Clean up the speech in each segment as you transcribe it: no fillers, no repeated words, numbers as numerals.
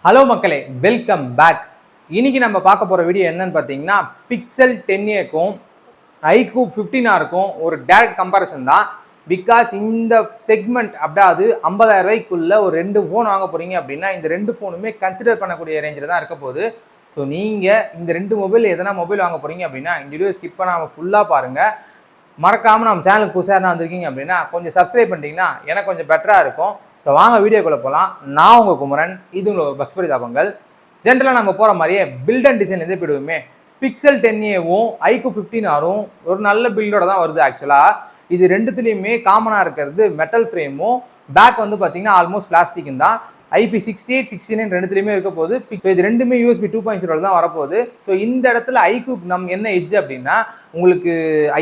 Hello மக்களே, welcome back. இன்னைக்கு நம்ம பார்க்க போகிற வீடியோ என்னன்னு பார்த்தீங்கன்னா, பிக்சல் 10ஏக்கும் iQOO 15Rக்கும் ஒரு டேரக்ட் கம்பேரிசன் தான். பிகாஸ் இந்த செக்மெண்ட் அதாவது 50,000 ரூபாய்க்குள்ள ஒரு ரெண்டு ஃபோன் வாங்க போகிறீங்க அப்படின்னா இந்த ரெண்டு ஃபோனுமே கன்சிடர் பண்ணக்கூடிய ரேஞ்சில் தான் இருக்க போகுது. ஸோ நீங்கள் இந்த ரெண்டு மொபைல் எதனா மொபைல் வாங்க போகிறீங்க அப்படின்னா இந்த வீடியோ ஸ்கிப் பண்ணாமல் ஃபுல்லாக பாருங்கள். மறக்காமல் நம்ம சேனலுக்கு புதுசாக என்ன வந்திருக்கீங்க அப்படின்னா கொஞ்சம் சப்ஸ்கிரைப் பண்ணிட்டீங்கன்னா எனக்கு கொஞ்சம் பெட்டராக இருக்கும். ஸோ வாங்க வீடியோக்குள்ளே போகலாம். நான் உங்கள் குமரன், இது உங்கள் பக்ஸ்பரி தாபங்கள். ஜென்ரலாக நம்ம போகிற மாதிரியே பில்ட் அண்ட் டிசைன் எது போயிடுவோமே, பிக்சல் 10ஏவும் iQOO 15Rரும் ஒரு நல்ல பில்டோட தான் வருது. ஆக்சுவலாக இது ரெண்டுத்துலேயுமே காமனாக இருக்கிறது மெட்டல் ஃப்ரேமும், பேக் வந்து பார்த்தீங்கன்னா ஆல்மோஸ்ட் பிளாஸ்டிக்கும் தான். IP68, 69 ரெண்டுத்துலையுமே இருக்க போகுது. ஸோ இது ரெண்டுமே USB 2.0 தான் வரப்போகுது. ஸோ இந்த இடத்துல iQOO நம்ம என்ன எட்ஜ் அப்படின்னா உங்களுக்கு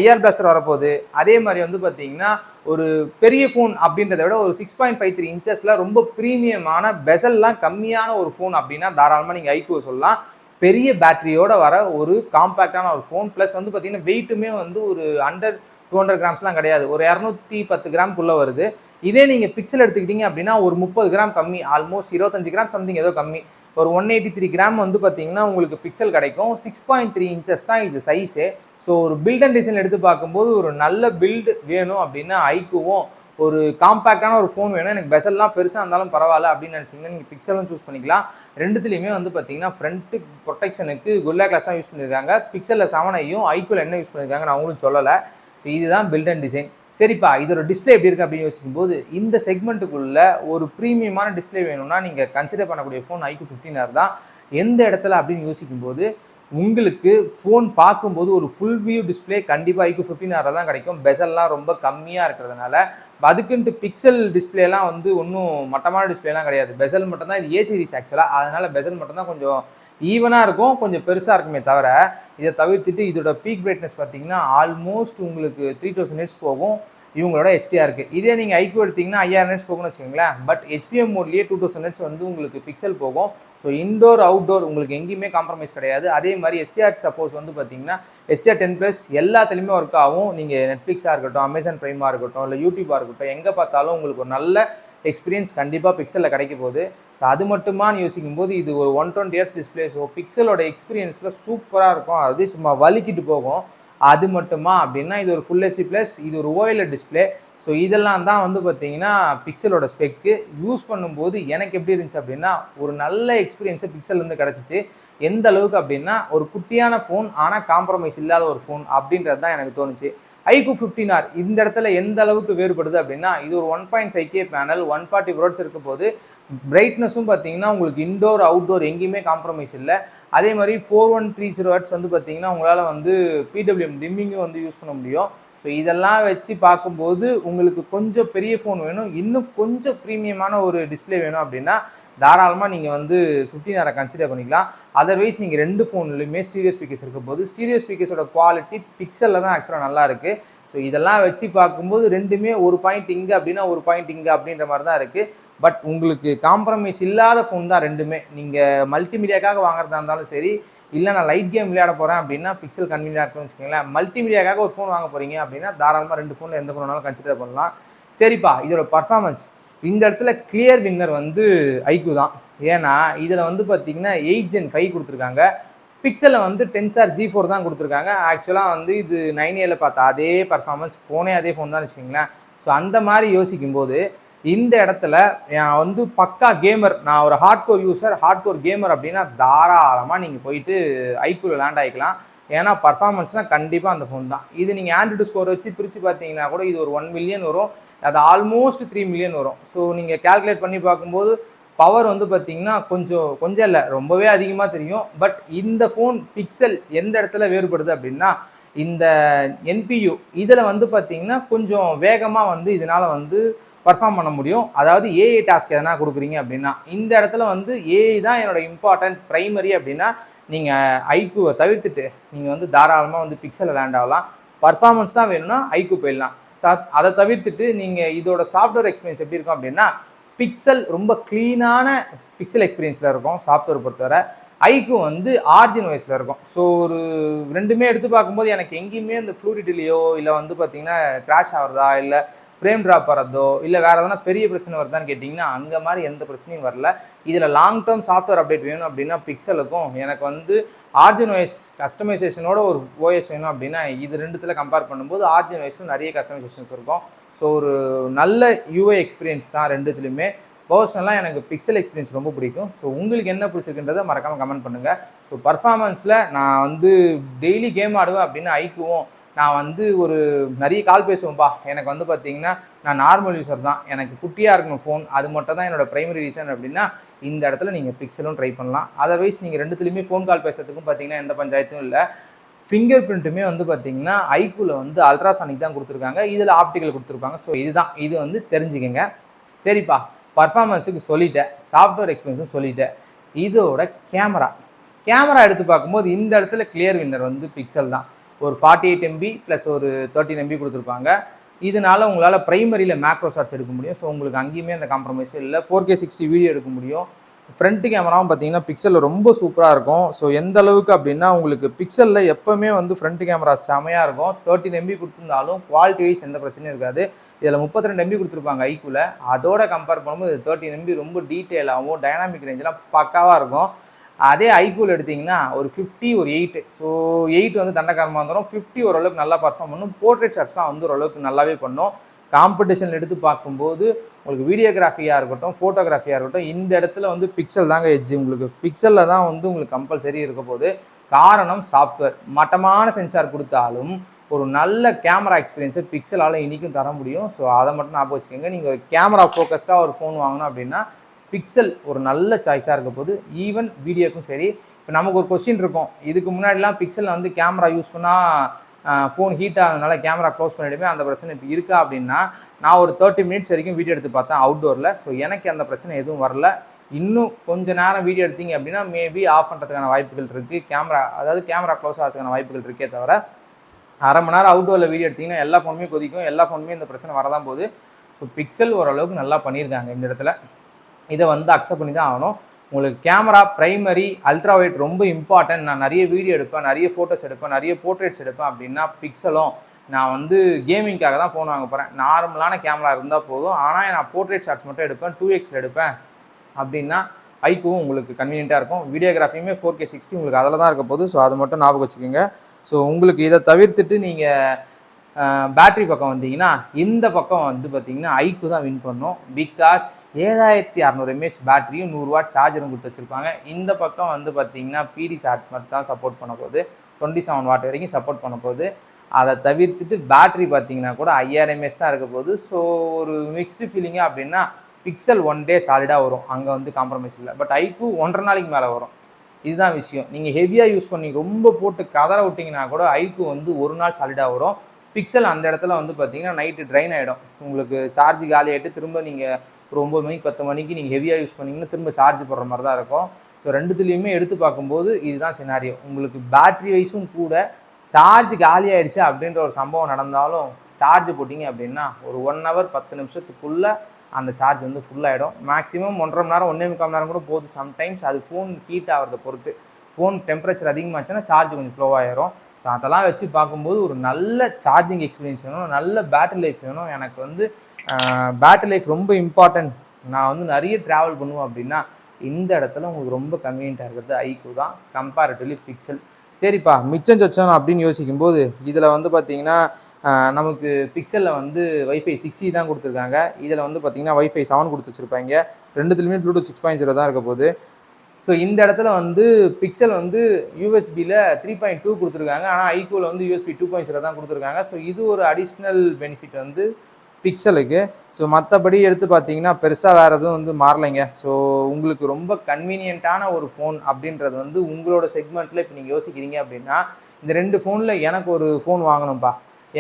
IR பிளாஸ்டர் வரப்போகுது. அதே மாதிரி வந்து பார்த்தீங்கன்னா ஒரு பெரிய ஃபோன் அப்படின்றத விட ஒரு 6.53 இன்ச்சஸில் ரொம்ப ப்ரீமியமான பெசல்லாம் கம்மியான ஒரு ஃபோன் அப்படின்னா தாராளமாக நீங்கள் iQOO சொல்லலாம். பெரிய பேட்டரியோட வர ஒரு காம்பேக்டான ஒரு ஃபோன். ப்ளஸ் வந்து பார்த்தீங்கன்னா வெயிட்டுமே வந்து ஒரு அண்டர் 200 கிராம்ஸ்லாம் கிடையாது, ஒரு 210 கிராம்குள்ளே வருது. இதே நீங்கள் பிக்சல் எடுத்துக்கிட்டீங்க அப்படின்னா ஒரு 30 கிராம் கம்மி, ஆல்மோஸ்ட் 25 கிராம் சம்திங் ஏதோ கம்மி, ஒரு 183 கிராம் வந்து பார்த்தீங்கன்னா உங்களுக்கு பிக்சல் கிடைக்கும். 6.3 இன்ச்சஸ் தான் இது சைஸே. ஸோ ஒரு பில்ட் அண்ட் டிசைன் எடுத்து பார்க்கும்போது ஒரு நல்ல பில்டு வேணும் அப்படின்னா iQOOவும், ஒரு காம்பேக்டான ஒரு ஃபோன் வேணும் எனக்கு பெசல்லாம் பெருசாக இருந்தாலும் பரவாயில்ல அப்படின்னு நினச்சிங்கன்னா நீங்கள் பிக்சலும் சூஸ் பண்ணிக்கலாம். ரெண்டுத்துலேயுமே வந்து பார்த்தீங்கன்னா ஃப்ரண்ட்டு ப்ரொடெக்ஷனுக்கு குல்லா கிளாஸ் தான் யூஸ் பண்ணியிருக்காங்க. பிக்சலில் 7ஐயும் iQOOவில் என்ன யூஸ் பண்ணியிருக்காங்க நான் அவங்களும் சொல்லலை. ஸோ இதுதான் பில்ட் அண்ட் டிசைன். சரிப்பா, இதோட டிஸ்பிளே எப்படி இருக்குது அப்படின்னு யோசிக்கும்போது இந்த செக்மெண்ட்டுக்குள்ள ஒரு ப்ரீமியமான டிஸ்பிளே வேணும்னா நீங்கள் கன்சிடர் பண்ணக்கூடிய ஃபோன் iQOO 15R தான். எந்த இடத்துல அப்படின்னு யோசிக்கும்போது உங்களுக்கு ஃபோன் பார்க்கும்போது ஒரு ஃபுல் வியூ டிஸ்பிளே கண்டிப்பாக iQOO 15R தான் கிடைக்கும். பெசல்லாம் ரொம்ப கம்மியாக இருக்கிறதுனால அதுக்குன்ட்டு பிக்சல் டிஸ்பிளேலாம் வந்து ஒன்றும் மட்டமான டிஸ்பிளேலாம் கிடையாது. பெசல் மட்டும் தான். இது ஏ சீரிஸ் ஆக்சுவலாக, அதனால் பெசல் மட்டும் தான் கொஞ்சம் ஈவனாக இருக்கும், கொஞ்சம் பெருசாக இருக்குமே தவிர. இதை தவிர்த்துட்டு இதோட பீக் பிரைட்னஸ் பார்த்தீங்கன்னா ஆல்மோஸ்ட் உங்களுக்கு 3000 nits போகும் இவங்களோட HDRக்கு. இதே நீங்கள் iQOO எடுத்திங்கன்னா 5000 nits போகும்னு வச்சுக்கோங்களேன். பட் HPM மோட்லேயே 2000 nits வந்து உங்களுக்கு பிக்சல் போகும். ஸோ இன்டோர் அவுட்டோர் உங்களுக்கு எங்கேயுமே காம்ப்ரமைஸ் கிடையாது. அதே மாதிரி HDR சப்போஸ் வந்து பார்த்தீங்கன்னா HDR 10+ எல்லாத்துலேயுமே ஒர்க் ஆகும். நீங்கள் நெட்ஃப்ளிக்ஸாக இருக்கட்டும், அமேசான் ப்ரைமாக இருக்கட்டும், இல்லை யூடியூபாக இருக்கட்டும், எங்கே பார்த்தாலும் உங்களுக்கு ஒரு நல்ல எக்ஸ்பீரியன்ஸ் கண்டிப்பாக பிக்சலில் கிடைக்க போகுது. ஸோ அது மட்டுமான்னு யோசிக்கும்போது இது ஒரு 120 Hz டிஸ்பிளே. ஸோ பிக்சலோட எக்ஸ்பீரியன்ஸில் சூப்பராக இருக்கும். அது சும்மா வலிக்கிட்டு போகும். அது மட்டுமா அப்படின்னா இது ஒரு ஃபுல் HD+, இது ஒரு OLED டிஸ்பிளே. ஸோ இதெல்லாம் தான் வந்து பார்த்தீங்கன்னா பிக்சலோட ஸ்பெக்கு. யூஸ் பண்ணும்போது எனக்கு எப்படி இருந்துச்சு அப்படின்னா ஒரு நல்ல எக்ஸ்பீரியன்ஸை பிக்சல்லேருந்து கிடச்சிச்சு. எந்த அளவுக்கு அப்படின்னா ஒரு குட்டியான ஃபோன் ஆனால் காம்ப்ரமைஸ் இல்லாத ஒரு ஃபோன் அப்படின்றது தான் எனக்கு தோணுச்சு. iQOO 15R இந்த இடத்துல எந்த அளவுக்கு வேறுபடுது அப்படின்னா இது ஒரு 1.5K பேனல், 140 வாட்ஸ் இருக்க போது. பிரைட்னஸும் பார்த்தீங்கன்னா உங்களுக்கு இன்டோர் அவுட்டோர் எங்கேயுமே காம்ப்ரமைஸ் இல்லை. அதே மாதிரி 4130 வாட்ஸ் வந்து பார்த்தீங்கன்னா உங்களால் வந்து PWM டிம்மிங்கும் வந்து யூஸ் பண்ண முடியும். ஸோ இதெல்லாம் வச்சு பார்க்கும்போது உங்களுக்கு கொஞ்சம் பெரிய ஃபோன் வேணும், இன்னும் கொஞ்சம் ப்ரீமியமான ஒரு டிஸ்பிளே வேணும் அப்படின்னா தாராளமாக நீங்கள் வந்து 15R கன்சிடர் பண்ணிக்கலாம். அதர்வைஸ் நீங்கள் ரெண்டு ஃபோன்லையுமே ஸ்டீரியோ ஸ்பீக்கர்ஸ் இருக்க போது. ஸ்டீரியோ ஸ்பீக்கர்ஸோட குவாலிட்டி பிக்சலில் தான் ஆக்சுவலாக நல்லா இருக்குது. ஸோ இதெல்லாம் வச்சு பார்க்கும்போது ரெண்டுமே ஒரு பாயிண்ட் இங்கே அப்படின்னா ஒரு பாயிண்ட் இங்கே அப்படின்ற மாதிரி தான் இருக்குது. பட் உங்களுக்கு காம்ப்ரமைஸ் இல்லாத ஃபோன் தான் ரெண்டுமே. நீங்கள் மல்டிமீடியாக்காக வாங்குறதா இருந்தாலும் சரி, இல்லை நான் லைட் கேம் விளையாட போகிறேன் அப்படின்னா பிக்சல் கன்வீனியாக இருக்குன்னு வச்சுக்கோங்களேன். மல்டிமீடியாக்காக ஒரு ஃபோன் வாங்க போகிறீங்க அப்படின்னா தாராளமாக ரெண்டு ஃபோனில் எந்த ஃபோனாலும் கன்சிடர் பண்ணலாம். சரிப்பா, இதோட பர்ஃபார்மன்ஸ் இந்த இடத்துல கிளியர் வின்னர் வந்து iQOO தான். ஏன்னா இதில் வந்து பார்த்தீங்கன்னா 8 Gen 5 கொடுத்துருக்காங்க. பிக்சலில் வந்து Tensor G4 தான் கொடுத்துருக்காங்க. ஆக்சுவலாக வந்து இது 9Aல பார்த்தா அதே பர்ஃபார்மன்ஸ், ஃபோனே அதே ஃபோன் தான் வச்சுக்கோங்களேன். ஸோ அந்த மாதிரி யோசிக்கும்போது இந்த இடத்துல நான் வந்து பக்கா கேமர், நான் ஒரு ஹார்ட்கோர் யூசர், ஹார்ட்கோர் கேமர் அப்படின்னா தாராளமாக நீங்கள் போயிட்டு iQOOவில் லேண்ட் ஆகிக்கலாம். ஏன்னா பர்ஃபார்மன்ஸ்னால் கண்டிப்பாக அந்த ஃபோன் தான். இது நீங்கள் ஆண்ட்ராய்டு ஸ்கோர் வச்சு பிரித்து பார்த்தீங்கன்னா கூட இது ஒரு 1 மில்லியன் வரும், அது ஆல்மோஸ்ட் 3 மில்லியன் வரும். ஸோ நீங்கள் கேல்குலேட் பண்ணி பார்க்கும்போது பவர் வந்து பார்த்தீங்கன்னா கொஞ்சம் இல்லை, ரொம்பவே அதிகமாக தெரியும். பட் இந்த ஃபோன் பிக்சல் எந்த இடத்துல வேறுபடுது அப்படின்னா இந்த NPU இதில் வந்து பார்த்தீங்கன்னா கொஞ்சம் வேகமாக வந்து இதனால் வந்து பர்ஃபார்ம் பண்ண முடியும். அதாவது AI டாஸ்க் எதனா கொடுக்குறீங்க அப்படின்னா இந்த இடத்துல வந்து AI தான் என்னோட இம்பார்ட்டன்ட் ப்ரைமரி அப்படின்னா நீங்கள் iQOOவை தவிர்த்துட்டு நீங்கள் வந்து தாராளமாக வந்து பிக்சலில் லேண்ட் ஆகலாம். பர்ஃபார்மன்ஸ் தான் வேணும்னா iQOO போயிடலாம். அதை தவிர்த்துட்டு நீங்கள் இதோட சாஃப்ட்வேர் எக்ஸ்பீரியன்ஸ் எப்படி இருக்கும் அப்படின்னா பிக்சல் ரொம்ப க்ளீனான பிக்சல் எக்ஸ்பீரியன்ஸில் இருக்கும் சாஃப்ட்வேர் பொறுத்தவரை. iQOO வந்து ஆர்ஜின் வாய்ஸில் இருக்கும். ஸோ ஒரு ரெண்டுமே எடுத்து பார்க்கும்போது எனக்கு எங்கேயுமே இந்த ஃப்ளூடிட்டிலையோ இல்லை வந்து பார்த்தீங்கன்னா கிராஷ் ஆகிறதா இல்லை ஃப்ரேம் ட்ராப் வரதோ இல்லை வேறு எதனா பெரிய பிரச்சனை வருதான்னு கேட்டிங்கன்னா அங்கே மாதிரி எந்த பிரச்சனையும் வரல. இதில் லாங் டேர்ம் சாஃப்ட்வேர் அப்டேட் வேணும் அப்படின்னா பிக்சலுக்கும் எனக்கு வந்து ஆர்ஜின் ஓஎஸ் கஸ்டமைசேஷனோட ஒரு ஓஎஸ் வேணும் அப்படின்னா இது ரெண்டுத்தில் கம்பேர் பண்ணும்போது ஆர்ஜின் ஓஎஸில் நிறைய கஸ்டமைசேஷன்ஸ் இருக்கும். ஸோ ஒரு நல்ல யூஐ எக்ஸ்பீரியன்ஸ் தான் ரெண்டுத்துலையுமே. பர்சனலாக எனக்கு பிக்சல் எக்ஸ்பீரியன்ஸ் ரொம்ப பிடிக்கும். ஸோ உங்களுக்கு என்ன பிடிச்சிருக்குன்றதை மறக்காமல் கமெண்ட் பண்ணுங்கள். ஸோ பர்ஃபார்மன்ஸில் நான் வந்து டெய்லி கேம் ஆடுவேன் அப்படின்னு ஐக்குவும் நான் வந்து ஒரு நிறைய கால் பேசுவேன்ப்பா. எனக்கு வந்து பார்த்தீங்கன்னா நான் நார்மல் யூஸர் தான், எனக்கு குட்டியாக இருக்கணும் ஃபோன், அது மட்டும் தான் என்னோடய ப்ரைமரி ரீசன் அப்படின்னா இந்த இடத்துல நீங்கள் பிக்சலும் ட்ரை பண்ணலாம். அதர்வைஸ் நீங்கள் ரெண்டுத்துலேயுமே ஃபோன் கால் பேசுறதுக்கும் பார்த்தீங்கன்னா எந்த பஞ்சாயத்தும் இல்லை. ஃபிங்கர் பிரிண்ட்டுமே வந்து பார்த்தீங்கன்னா ஐக்கூவில் வந்து அல்ட்ராசானிக் தான் கொடுத்துருக்காங்க, இதில் ஆப்டிக்கல் கொடுத்துருப்பாங்க. ஸோ இது வந்து தெரிஞ்சுக்கங்க. சரிப்பா, பர்ஃபார்மன்ஸுக்கு சொல்லிட்டேன், சாஃப்ட்வேர் எக்ஸ்பீரியன்ஸும் சொல்லிட்டேன். இதோட கேமரா எடுத்து பார்க்கும்போது இந்த இடத்துல கிளியர் வின்னர் வந்து பிக்சல் தான். ஒரு 48 MB ப்ளஸ் ஒரு 13 MB கொடுத்துருப்பாங்க. இதனால் உங்களால் ப்ரைமரியில் மேக்ரோ ஷாட்ஸ் எடுக்க முடியும். ஸோ உங்களுக்கு அங்கேயுமே அந்த காம்ப்ரமைஸும் இல்லை. 4K 60 வீடியோ எடுக்க முடியும். ஃப்ரண்ட் கேமராவும் பார்த்தீங்கன்னா பிக்சலில் ரொம்ப சூப்பராக இருக்கும். ஸோ எந்த அளவுக்கு அப்படின்னா உங்களுக்கு பிக்சலில் எப்போவுமே வந்து ஃப்ரண்ட் கேமரா செமையாக இருக்கும். 13 MB கொடுத்துருந்தாலும் குவாலிட்டி வைஸ் எந்த பிரச்சனையும் இருக்காது. இதில் 32 MB கொடுத்துருப்பாங்க ஐக்கூவில். அதோட கம்பேர் பண்ணும்போது 13 MB ரொம்ப டீட்டெயிலாகவும் டைனாமிக் ரேஞ்செலாம் பக்காவாக இருக்கும். அதே ஐக்கூவில் எடுத்திங்கன்னா ஒரு 50 ஒரு 8. ஸோ 8 வந்து தண்டக்காரமாக வந்துடும், 50 ஓரளவுக்கு நல்லா பர்ஃபார்ம் பண்ணும். போர்ட்ரேட் ஷாட்ஸ்லாம் வந்து ஓரளவுக்கு நல்லாவே பண்ணும். காம்படிஷன் எடுத்து பார்க்கும்போது உங்களுக்கு வீடியோகிராஃபியாக இருக்கட்டும், ஃபோட்டோகிராஃபியாக இருக்கட்டும், இந்த இடத்துல வந்து பிக்சல் தாங்க எட்ஜ். உங்களுக்கு பிக்சலில் தான் வந்து உங்களுக்கு கம்பல்சரி இருக்க போது. காரணம் சாஃப்ட்வேர். மட்டமான சென்சார் கொடுத்தாலும் ஒரு நல்ல கேமரா எக்ஸ்பீரியன்ஸை பிக்சலால் இன்றைக்கும் தர முடியும். ஸோ அதை மட்டும் ஞாபகம் வச்சுக்கோங்க. நீங்கள் ஒரு கேமரா ஃபோக்கஸ்டாக ஒரு ஃபோன் வாங்கணும் அப்படின்னா பிக்சல் ஒரு நல்ல சாய்ஸாக இருக்க போது. ஈவன் வீடியோக்கும் சரி. இப்போ நமக்கு ஒரு கொஸ்டின் இருக்கும், இதுக்கு முன்னாடிலாம் பிக்சலில் வந்து கேமரா யூஸ் பண்ணால் ஃபோன் ஹீட் ஆகிறதுனால கேமரா க்ளோஸ் பண்ணிவிடுமே, அந்த பிரச்சனை இப்போ இருக்கா அப்படின்னா நான் ஒரு 30 மினிட்ஸ் வரைக்கும் வீடியோ எடுத்து பார்த்தேன் அவுட்டோரில். ஸோ எனக்கு அந்த பிரச்சனை எதுவும் வரல. இன்னும் கொஞ்சம் நேரம் வீடியோ எடுத்தீங்க அப்படின்னா மேபி ஆஃப் பண்ணுறதுக்கான வாய்ப்புகள் இருக்குது. கேமரா க்ளோஸ் ஆகிறதுக்கான வாய்ப்புகள் இருக்கே தவிர அரை மணி நேரம் அவுட்டோரில் வீடியோ எடுத்திங்கன்னா எல்லா ஃபோனுமே கொதிக்கும், எல்லா ஃபோனுமே இந்த பிரச்சனை வரதான் போகுது. ஸோ பிக்சல் ஓரளவுக்கு நல்லா பண்ணியிருக்காங்க இந்த இடத்துல. இதை வந்து அக்செப்ட் பண்ணி தான் ஆகணும். உங்களுக்கு கேமரா ப்ரைமரி அல்ட்ரா வைட் ரொம்ப இம்பார்ட்டன்ட். நான் நிறைய வீடியோ எடுப்பேன், நிறைய ஃபோட்டோஸ் எடுப்பேன், நிறைய போர்ட்ரேட்ஸ் எடுப்பேன் அப்படின்னா பிக்சலும். நான் வந்து கேமிங்காக தான் ஃபோன் வாங்க போகிறேன், நார்மலான கேமரா இருந்தால் போதும், ஆனால் நான் போர்ட்ரேட் ஷாட்ஸ் மட்டும் எடுப்பேன், 2xல் எடுப்பேன் அப்படின்னா ஐக்கூவும் உங்களுக்கு கன்வீனியண்ட்டாக இருக்கும். வீடியோகிராஃபியுமே 4K 60 உங்களுக்கு அதில் தான் இருக்க போகுது. ஸோ அதை மட்டும் ஞாபகம் வச்சுக்கோங்க. ஸோ உங்களுக்கு இதை தவிர்த்துட்டு நீங்கள் பேட்ரி பக்கம் வந்தீங்கன்னா இந்த பக்கம் வந்து பார்த்தீங்கன்னா ஐக்கூ தான் வின் பண்ணும். பிகாஸ் 7600 mAh பேட்டரியும் 100 வாட் சார்ஜரும் கொடுத்து வச்சுருப்பாங்க. இந்த பக்கம் வந்து பார்த்தீங்கன்னா பிடி சாட் மட்டும் தான் சப்போர்ட் பண்ண போகுது, 27 வாட் வரைக்கும் சப்போர்ட் பண்ண போகுது. அதை தவிர்த்துட்டு பேட்ரி பார்த்தீங்கன்னா கூட 5000 mAh தான் இருக்க போகுது. ஸோ ஒரு மிக்ஸ்டு ஃபீலிங்கு அப்படின்னா பிக்சல் 1 டே சாலிடாக வரும், அங்கே வந்து காம்ப்ரமைஸ் இல்லை. பட் ஐக்கூ 1.5 நாளைக்கு மேலே வரும். இதுதான் விஷயம். நீங்கள் ஹெவியாக யூஸ் பண்ணி ரொம்ப போட்டு கதற விட்டிங்கன்னா கூட ஐக்கூ வந்து ஒரு நாள் சாலிடாக வரும். பிக்சல் அந்த இடத்துல வந்து பார்த்தீங்கன்னா நைட்டு ட்ரைன் ஆகிடும். உங்களுக்கு சார்ஜ் காலி ஆகிட்டு திரும்ப நீங்கள் ஒரு 9 மணிக்கு 10 மணிக்கு நீங்கள் ஹெவியாக யூஸ் பண்ணிங்கன்னா திரும்ப சார்ஜ் போடுற மாதிரி தான் இருக்கும். ஸோ ரெண்டுத்துலேயுமே எடுத்து பார்க்கும்போது இதுதான் சினாரியோ. உங்களுக்கு பேட்ரி வைஸும் கூட சார்ஜ் காலி ஆகிடுச்சு அப்படின்ற ஒரு சம்பவம் நடந்தாலும் சார்ஜ் போட்டிங்க அப்படின்னா ஒரு 1 ஹவர் 10 நிமிஷத்துக்குள்ளே அந்த சார்ஜ் வந்து ஃபுல்லாகிடும். மேக்ஸிமம் 1.5 மணி நேரம் 1.25 மணி நேரம் கூட போகுது. சம்டைம்ஸ் அது ஃபோன் ஹீட் ஆகிறத பொறுத்து. ஃபோன் டெம்பரேச்சர் அதிகமாச்சுன்னா சார்ஜ் கொஞ்சம் ஸ்லோவாகிடும். ஸோ அதெல்லாம் வச்சு பார்க்கும்போது ஒரு நல்ல சார்ஜிங் எக்ஸ்பீரியன்ஸ் வேணும், நல்ல பேட்டரி லைஃப் வேணும். எனக்கு வந்து பேட்டரி லைஃப் ரொம்ப இம்பார்ட்டன்ட். நான் வந்து நிறைய ட்ராவல் பண்ணுவேன் அப்படின்னா இந்த இடத்துல உங்களுக்கு ரொம்ப கன்வீனியண்ட்டாக இருக்கிறது ஐக்கூ தான் கம்பேரிட்டிவ்லி பிக்சல். சரிப்பா, மிச்சம் சொச்சம் அப்படின்னு யோசிக்கும்போது இதில் வந்து பார்த்திங்கன்னா நமக்கு பிக்சலில் வந்து வைஃபை 6E தான் கொடுத்துருக்காங்க. இதில் வந்து பார்த்திங்கன்னா வைஃபை 7 கொடுத்து வச்சுருப்பாங்க. ரெண்டுத்துலேயுமே ப்ளூடூத் 6.0 தான் இருக்க போகுது. ஸோ இந்த இடத்துல வந்து பிக்சல் வந்து யூஎஸ்பியில் 3.2 கொடுத்துருக்காங்க, ஆனால் ஐக்கூவில் வந்து USB 2.0 தான் கொடுத்துருக்காங்க. ஸோ இது ஒரு அடிஷ்னல் பெனிஃபிட் வந்து பிக்சலுக்கு. ஸோ மற்றபடி எடுத்து பார்த்தீங்கன்னா பெருசாக வேறு எதுவும் வந்து மாறலைங்க. ஸோ உங்களுக்கு ரொம்ப கன்வீனியண்ட்டான ஒரு ஃபோன் அப்படின்றது வந்து உங்களோட செக்மெண்ட்டில் இப்போ நீங்கள் யோசிக்கிறீங்க அப்படின்னா இந்த 2 ஃபோனில் எனக்கு ஒரு ஃபோன் வாங்கணும்ப்பா,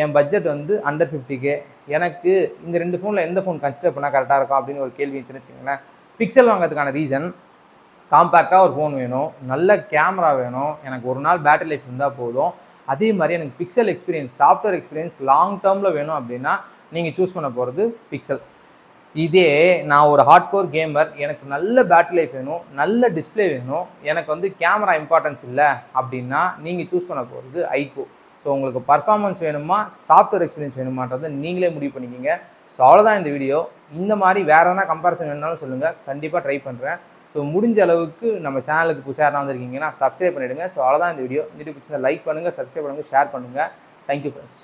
என் பட்ஜெட் வந்து அண்டர் 50K, எனக்கு இந்த 2 ஃபோனில் எந்த ஃபோன் கன்சிடர் பண்ணால் கரெக்டாக இருக்கும் அப்படின்னு ஒரு கேள்வி இருந்துச்சுன்னு வச்சுக்கோங்களேன். பிக்சல் வாங்கிறதுக்கான ரீசன் காம்பேக்டாக ஒரு ஃபோன் வேணும், நல்ல கேமரா வேணும், எனக்கு ஒரு நாள் பேட்டரி லைஃப் இருந்தால் போதும். அதே மாதிரி எனக்கு pixel experience, software experience long டேர்மில் வேணும் அப்படின்னா நீங்கள் சூஸ் பண்ண போகிறது பிக்சல். இதே நான் ஒரு ஹார்ட்கோர் கேமர், எனக்கு நல்ல பேட்டரி லைஃப் வேணும், நல்ல டிஸ்பிளே வேணும், எனக்கு வந்து கேமரா இம்பார்ட்டன்ஸ் இல்லை அப்படின்னா நீங்கள் சூஸ் பண்ண போகிறது ஐக்கூ. ஸோ உங்களுக்கு பர்ஃபார்மன்ஸ் வேணுமா சாஃப்ட்வேர் எக்ஸ்பீரியன்ஸ் வேணுமான்றதை நீங்களே முடிவு பண்ணிக்கிங்க. ஸோ அவ்வளோதான் இந்த வீடியோ. இந்த மாதிரி வேறு எதனா கம்பேரிசன் வேணுனாலும் சொல்லுங்கள், கண்டிப்பாக ட்ரை பண்ணுறேன். ஸோ முடிஞ்ச அளவுக்கு நம்ம சேனலுக்கு புதுசாக யாரா வந்திருக்கீங்கன்னா சப்ஸ்கிரைப் பண்ணிவிடுங்க. ஸோ அவ்வளோதான் இந்த வீடியோ. இந்த வீடியோ பிடிச்சிருந்தா லைக் பண்ணுங்கள், சப்ஸ்கிரைப் பண்ணுங்கள், ஷேர் பண்ணுங்கள். Thank you friends.